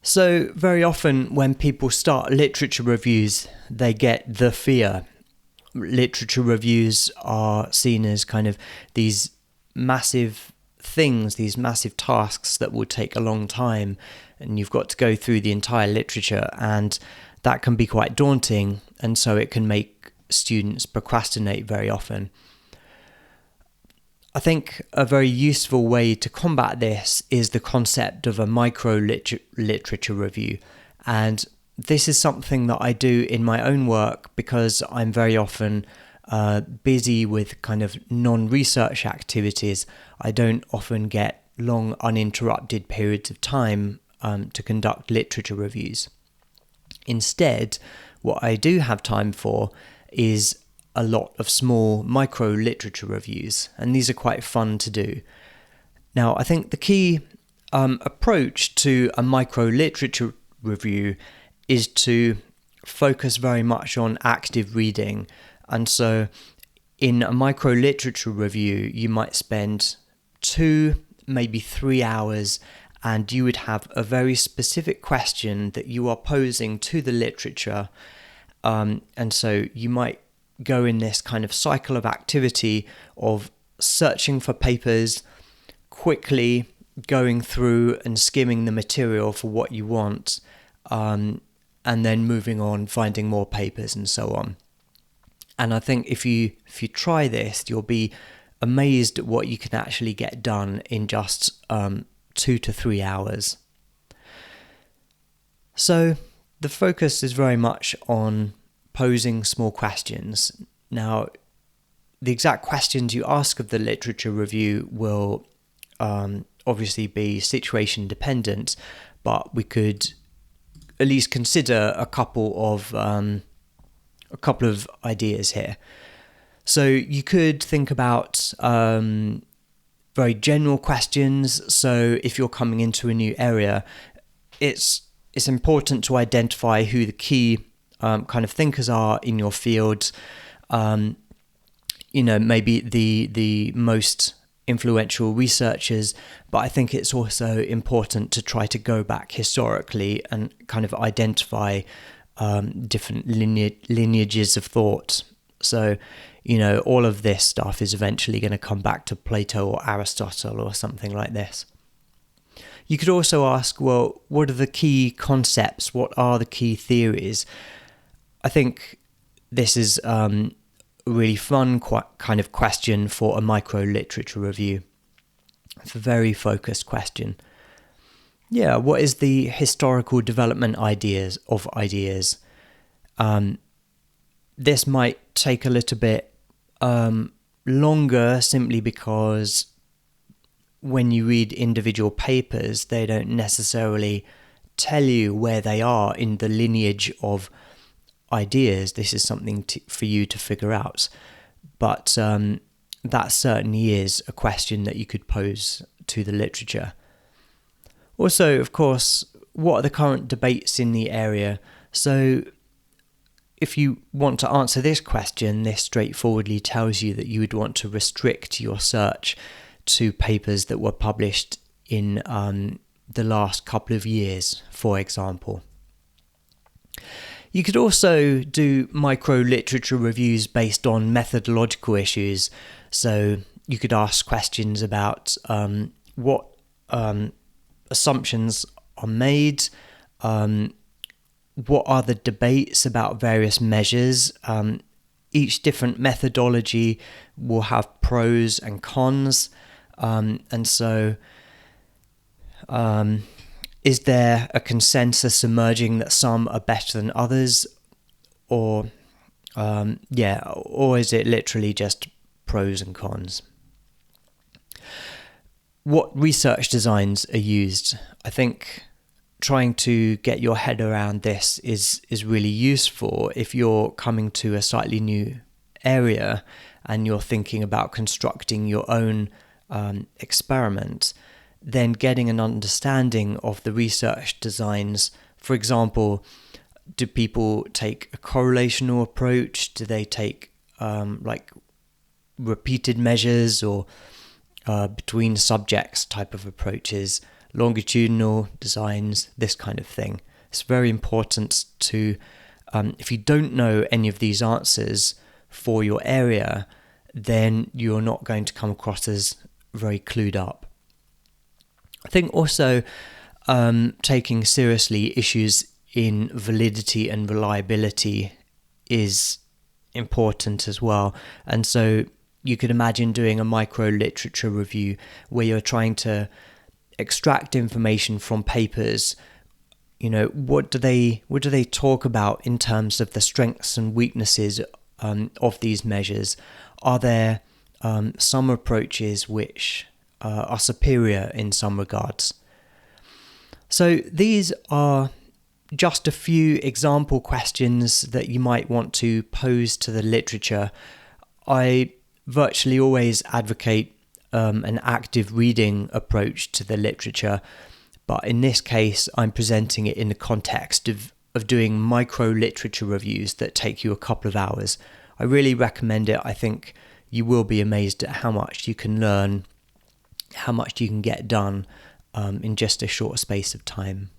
So very often when people start literature reviews, they get the fear. Literature reviews are seen as kind of these massive things, these massive tasks that will take a long time, and you've got to go through the entire literature, and that can be quite daunting, and so it can make students procrastinate very often. I think a very useful way to combat this is the concept of a micro literature review, and this is something that I do in my own work because I'm very often busy with kind of non-research activities. I don't often get long uninterrupted periods of time to conduct literature reviews. Instead, what I do have time for is a lot of small micro literature reviews, and these are quite fun to do. Now, I think the key approach to a micro literature review is to focus very much on active reading. And so in a micro literature review, you might spend 2, maybe 3 hours, and you would have a very specific question that you are posing to the literature. And so you might go in this kind of cycle of activity of searching for papers, quickly going through and skimming the material for what you want, and then moving on, finding more papers and so on. And I think if you try this, you'll be amazed at what you can actually get done in just 2 to 3 hours. So the focus is very much on posing small questions. Now, the exact questions you ask of the literature review will obviously be situation dependent, but we could at least consider a couple of ideas here. So you could think about very general questions. So if you're coming into a new area, it's important to identify who the key kind of thinkers are in your field. Maybe the most influential researchers, but I think it's also important to try to go back historically and kind of identify different lineages of thought. So, all of this stuff is eventually going to come back to Plato or Aristotle or something like this. You could also ask, well, what are the key concepts? What are the key theories? I think this is a really fun kind of question for a micro literature review. It's a very focused question. Yeah, what is the historical development of ideas? This might take a little bit longer simply because when you read individual papers, they don't necessarily tell you where they are in the lineage of ideas. This is something for you to figure out. But that certainly is a question that you could pose to the literature. Also, of course, what are the current debates in the area? So if you want to answer this question, this straightforwardly tells you that you would want to restrict your search to papers that were published in the last couple of years, for example. You could also do micro literature reviews based on methodological issues. So you could ask questions about what assumptions are made, what are the debates about various measures. Each different methodology will have pros and cons, and so is there a consensus emerging that some are better than others, or is it literally just pros and cons? What research designs are used? I think trying to get your head around this is really useful if you're coming to a slightly new area and you're thinking about constructing your own experiment. Then getting an understanding of the research designs. For example, do people take a correlational approach? Do they take repeated measures or between subjects type of approaches, longitudinal designs, this kind of thing. It's very important to, if you don't know any of these answers for your area, then you're not going to come across as very clued up. I think also taking seriously issues in validity and reliability is important as well. And so you could imagine doing a micro literature review where you're trying to extract information from papers. What do they talk about in terms of the strengths and weaknesses of these measures? Are there some approaches which are superior in some regards? So these are just a few example questions that you might want to pose to the literature. I virtually always advocate an active reading approach to the literature, but in this case I'm presenting it in the context of doing micro literature reviews that take you a couple of hours. I really recommend it. I think you will be amazed at how much you can learn, how much you can get done in just a short space of time.